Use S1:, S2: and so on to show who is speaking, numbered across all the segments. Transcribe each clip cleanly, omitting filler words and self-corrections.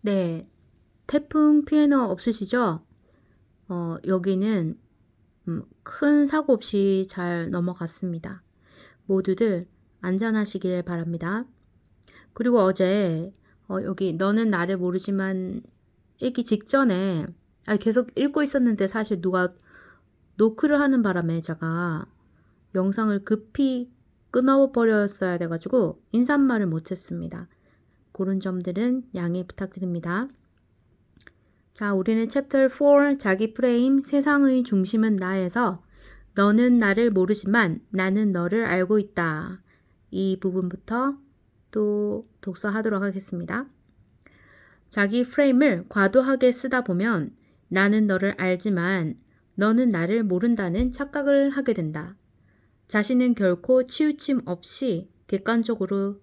S1: 네, 태풍 피해는 없으시죠? 여기는 큰 사고 없이 잘 넘어갔습니다. 모두들 안전하시길 바랍니다. 그리고 어제 여기 너는 나를 모르지만 읽기 직전에 계속 읽고 있었는데 사실 누가 노크를 하는 바람에 제가 영상을 급히 끊어버렸어야 돼가지고 인사말을 못했습니다. 그런 점들은 양해 부탁드립니다. 자, 우리는 챕터 4 자기 프레임 세상의 중심은 나에서 너는 나를 모르지만 나는 너를 알고 있다. 이 부분부터 또 독서하도록 하겠습니다. 자기 프레임을 과도하게 쓰다 보면 나는 너를 알지만 너는 나를 모른다는 착각을 하게 된다. 자신은 결코 치우침 없이 객관적으로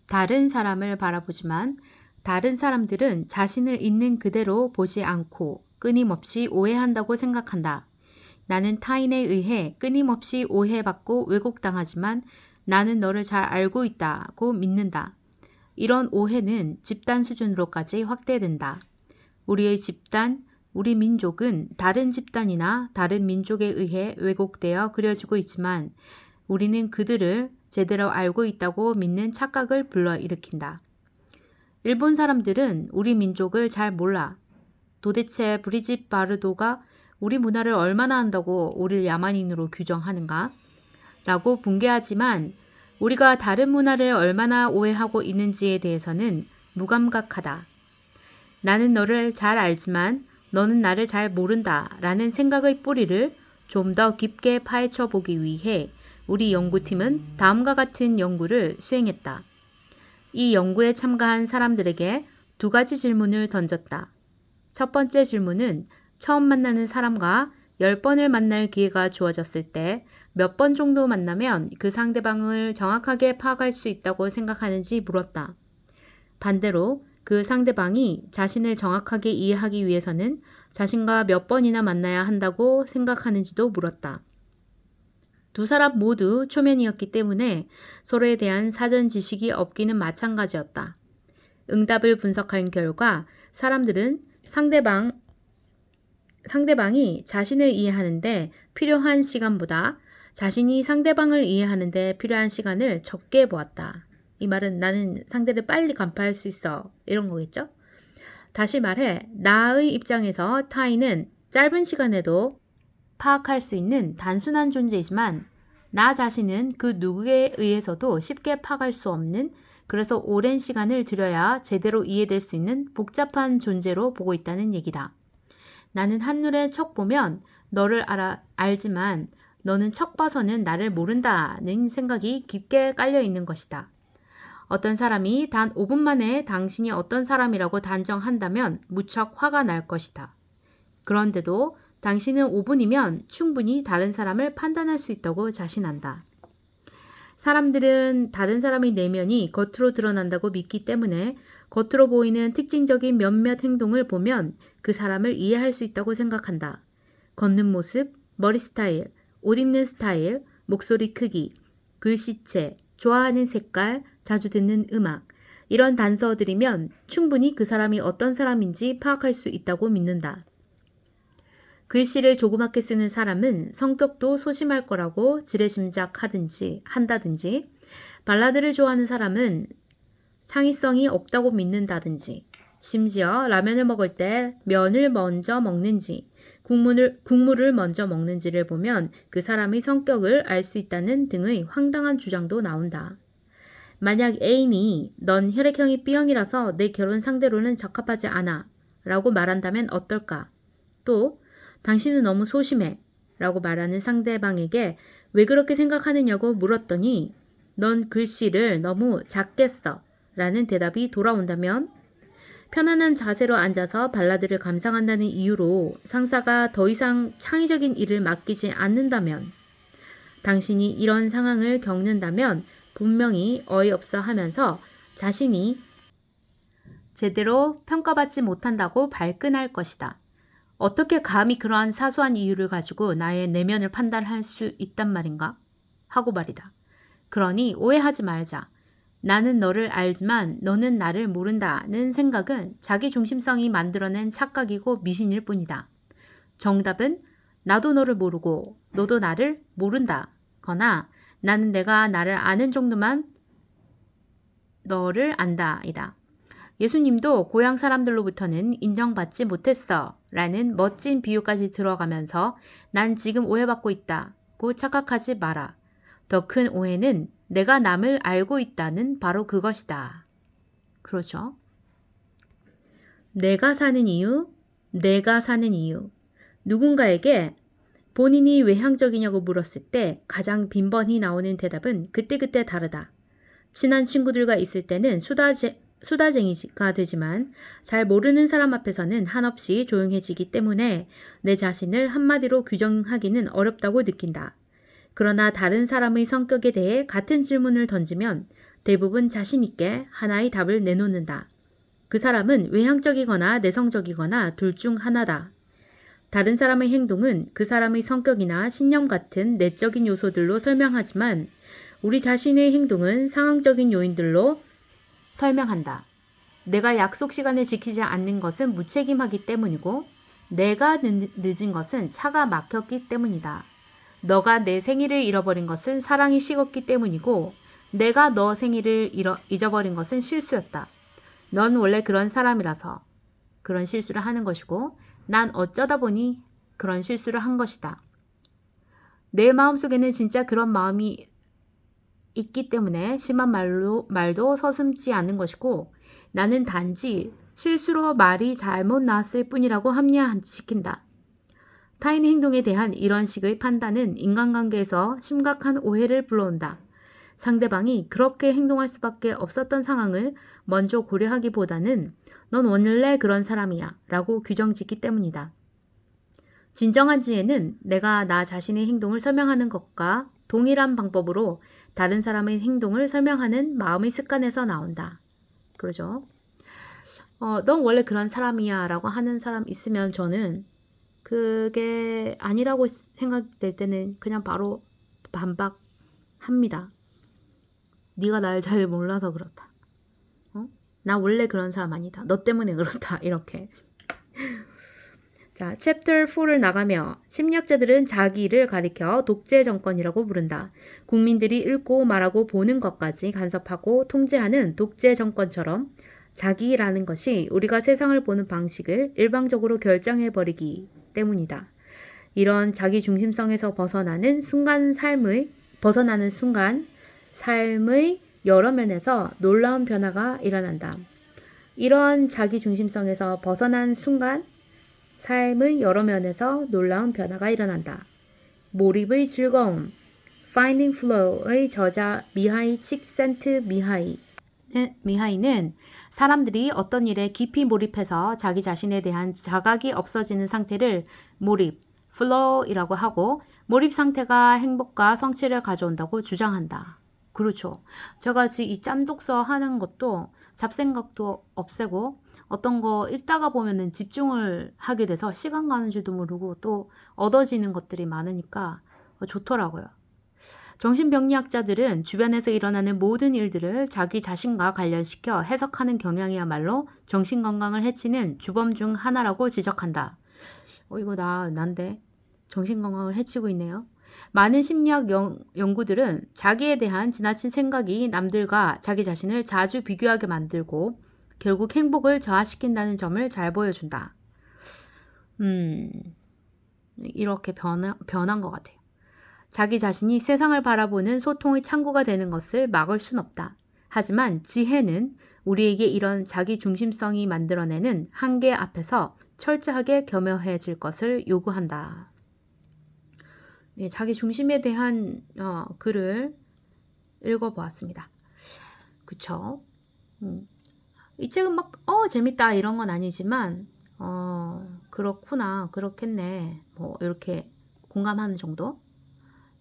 S1: 다른 사람을 바라보지만 다른 사람들은 자신을 있는 그대로 보지 않고 끊임없이 오해한다고 생각한다. 나는 타인에 의해 끊임없이 오해받고 왜곡당하지만 나는 너를 잘 알고 있다고 믿는다. 이런 오해는 집단 수준으로까지 확대된다. 우리의 집단, 우리 민족은 다른 집단이나 다른 민족에 의해 왜곡되어 그려지고 있지만 우리는 그들을 제대로 알고 있다고 믿는 착각을 불러일으킨다. 일본 사람들은 우리 민족을 잘 몰라. 도대체 브리짓 바르도가 우리 문화를 얼마나 안다고 우리를 야만인으로 규정하는가? 라고 붕괴하지만 우리가 다른 문화를 얼마나 오해하고 있는지에 대해서는 무감각하다. 나는 너를 잘 알지만 너는 나를 잘 모른다 라는 생각의 뿌리를 좀 더 깊게 파헤쳐 보기 위해 우리 연구팀은 다음과 같은 연구를 수행했다. 이 연구에 참가한 사람들에게 두 가지 질문을 던졌다. 첫 번째 질문은 처음 만나는 사람과 10번을 만날 기회가 주어졌을 때 몇 번 정도 만나면 그 상대방을 정확하게 파악할 수 있다고 생각하는지 물었다. 반대로 그 상대방이 자신을 정확하게 이해하기 위해서는 자신과 몇 번이나 만나야 한다고 생각하는지도 물었다. 두 사람 모두 초면이었기 때문에 서로에 대한 사전 지식이 없기는 마찬가지였다. 응답을 분석한 결과 사람들은 상대방이 자신을 이해하는데 필요한 시간보다 자신이 상대방을 이해하는데 필요한 시간을 적게 보았다. 이 말은 나는 상대를 빨리 간파할 수 있어. 이런 거겠죠? 다시 말해, 나의 입장에서 타인은 짧은 시간에도 파악할 수 있는 단순한 존재이지만 나 자신은 그 누구에 의해서도 쉽게 파악할 수 없는 그래서 오랜 시간을 들여야 제대로 이해될 수 있는 복잡한 존재로 보고 있다는 얘기다. 나는 한눈에 척 보면 너를 알지만 너는 척 봐서는 나를 모른다는 생각이 깊게 깔려 있는 것이다. 어떤 사람이 단 5분 만에 당신이 어떤 사람이라고 단정한다면 무척 화가 날 것이다. 그런데도 당신은 5분이면 충분히 다른 사람을 판단할 수 있다고 자신한다. 사람들은 다른 사람의 내면이 겉으로 드러난다고 믿기 때문에 겉으로 보이는 특징적인 몇몇 행동을 보면 그 사람을 이해할 수 있다고 생각한다. 걷는 모습, 머리 스타일, 옷 입는 스타일, 목소리 크기, 글씨체, 좋아하는 색깔, 자주 듣는 음악, 이런 단서들이면 충분히 그 사람이 어떤 사람인지 파악할 수 있다고 믿는다. 글씨를 조그맣게 쓰는 사람은 성격도 소심할 거라고 한다든지, 발라드를 좋아하는 사람은 창의성이 없다고 믿는다든지, 심지어 라면을 먹을 때 면을 먼저 먹는지, 국물을 먼저 먹는지를 보면 그 사람의 성격을 알 수 있다는 등의 황당한 주장도 나온다. 만약 애인이 넌 혈액형이 B형이라서 내 결혼 상대로는 적합하지 않아 라고 말한다면 어떨까? 또 당신은 너무 소심해 라고 말하는 상대방에게 왜 그렇게 생각하느냐고 물었더니 넌 글씨를 너무 작게 써 라는 대답이 돌아온다면 편안한 자세로 앉아서 발라드를 감상한다는 이유로 상사가 더 이상 창의적인 일을 맡기지 않는다면 당신이 이런 상황을 겪는다면 분명히 어이없어 하면서 자신이 제대로 평가받지 못한다고 발끈할 것이다. 어떻게 감히 그러한 사소한 이유를 가지고 나의 내면을 판단할 수 있단 말인가? 하고 말이다. 그러니 오해하지 말자. 나는 너를 알지만 너는 나를 모른다는 생각은 자기 중심성이 만들어낸 착각이고 미신일 뿐이다. 정답은 나도 너를 모르고 너도 나를 모른다거나 나는 내가 나를 아는 정도만 너를 안다이다. 예수님도 고향 사람들로부터는 인정받지 못했어 라는 멋진 비유까지 들어가면서 난 지금 오해받고 있다고 착각하지 마라. 더 큰 오해는 내가 남을 알고 있다는 바로 그것이다. 그렇죠? 내가 사는 이유, 내가 사는 이유. 누군가에게 본인이 외향적이냐고 물었을 때 가장 빈번히 나오는 대답은 그때그때 다르다. 친한 친구들과 있을 때는 수다쟁이가 되지만 잘 모르는 사람 앞에서는 한없이 조용해지기 때문에 내 자신을 한마디로 규정하기는 어렵다고 느낀다. 그러나 다른 사람의 성격에 대해 같은 질문을 던지면 대부분 자신 있게 하나의 답을 내놓는다. 그 사람은 외향적이거나 내성적이거나 둘 중 하나다. 다른 사람의 행동은 그 사람의 성격이나 신념 같은 내적인 요소들로 설명하지만 우리 자신의 행동은 상황적인 요인들로 설명한다. 내가 약속 시간을 지키지 않는 것은 무책임하기 때문이고 내가 늦은 것은 차가 막혔기 때문이다. 너가 내 생일을 잃어버린 것은 사랑이 식었기 때문이고 내가 너 생일을 잊어버린 것은 실수였다. 넌 원래 그런 사람이라서 그런 실수를 하는 것이고 난 어쩌다 보니 그런 실수를 한 것이다. 내 마음속에는 진짜 그런 마음이 있기 때문에 심한 말도 서슴지 않는 것이고 나는 단지 실수로 말이 잘못 나왔을 뿐이라고 합리화시킨다. 타인의 행동에 대한 이런 식의 판단은 인간관계에서 심각한 오해를 불러온다. 상대방이 그렇게 행동할 수밖에 없었던 상황을 먼저 고려하기보다는 넌 원래 그런 사람이야 라고 규정짓기 때문이다. 진정한 지혜는 내가 나 자신의 행동을 설명하는 것과 동일한 방법으로 다른 사람의 행동을 설명하는 마음의 습관에서 나온다. 그러죠? 넌 원래 그런 사람이야 라고 하는 사람 있으면 저는 그게 아니라고 생각될 때는 그냥 바로 반박합니다. 네가 날 잘 몰라서 그렇다. 나 원래 그런 사람 아니다. 너 때문에 그렇다. 이렇게. 자, 챕터 4를 나가며 심리학자들은 자기를 가리켜 독재 정권이라고 부른다. 국민들이 읽고 말하고 보는 것까지 간섭하고 통제하는 독재 정권처럼 자기라는 것이 우리가 세상을 보는 방식을 일방적으로 결정해버리기 때문이다. 이런 자기 중심성에서 벗어나는 순간 삶의 여러 면에서 놀라운 변화가 일어난다. 이런 자기 중심성에서 벗어난 순간 삶의 여러 면에서 놀라운 변화가 일어난다. 몰입의 즐거움, Finding Flow의 저자 미하이 칙센트미하이는 사람들이 어떤 일에 깊이 몰입해서 자기 자신에 대한 자각이 없어지는 상태를 몰입, flow이라고 하고 몰입 상태가 행복과 성취를 가져온다고 주장한다. 그렇죠. 제가 지금 이 짬독서 하는 것도 잡생각도 없애고 어떤 거 읽다가 보면은 집중을 하게 돼서 시간 가는 줄도 모르고 또 얻어지는 것들이 많으니까 좋더라고요. 정신병리학자들은 주변에서 일어나는 모든 일들을 자기 자신과 관련시켜 해석하는 경향이야말로 정신건강을 해치는 주범 중 하나라고 지적한다. 이거 난데 정신건강을 해치고 있네요. 많은 심리학 연구들은 자기에 대한 지나친 생각이 남들과 자기 자신을 자주 비교하게 만들고 결국 행복을 저하시킨다는 점을 잘 보여준다. 이렇게 변한 것 같아요. 자기 자신이 세상을 바라보는 소통의 창구가 되는 것을 막을 순 없다. 하지만 지혜는 우리에게 이런 자기 중심성이 만들어내는 한계 앞에서 철저하게 겸허해질 것을 요구한다. 네, 자기 중심에 대한 글을 읽어보았습니다. 그쵸? 이 책은 막 재밌다 이런 건 아니지만 그렇구나 그렇겠네 뭐 이렇게 공감하는 정도.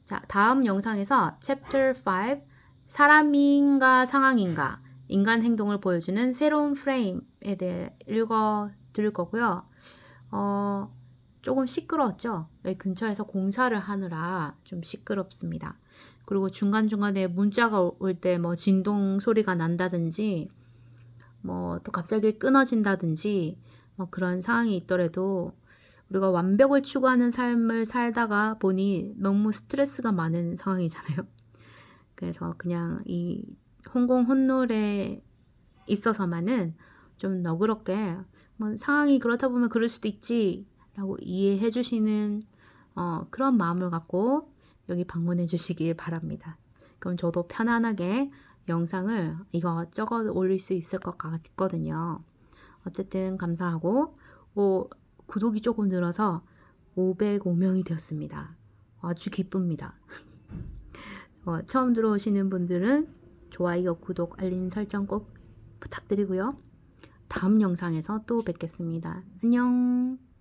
S1: 자, 다음 영상에서 챕터 5 사람인가 상황인가 인간 행동을 보여주는 새로운 프레임에 대해 읽어 드릴 거고요. 조금 시끄러웠죠? 여기 근처에서 공사를 하느라 좀 시끄럽습니다. 그리고 중간중간에 문자가 올 때 뭐 진동 소리가 난다든지 뭐 또 갑자기 끊어진다든지 뭐 그런 상황이 있더라도 우리가 완벽을 추구하는 삶을 살다가 보니 너무 스트레스가 많은 상황이잖아요. 그래서 그냥 이 홍공 혼놀에 있어서만은 좀 너그럽게 뭐 상황이 그렇다 보면 그럴 수도 있지 라고 이해해 주시는 그런 마음을 갖고 여기 방문해 주시길 바랍니다. 그럼 저도 편안하게 영상을 이것저것 올릴 수 있을 것 같거든요. 어쨌든 감사하고 구독이 조금 늘어서 505명이 되었습니다. 아주 기쁩니다. 처음 들어오시는 분들은 좋아요, 구독, 알림 설정 꼭 부탁드리고요. 다음 영상에서 또 뵙겠습니다. 안녕.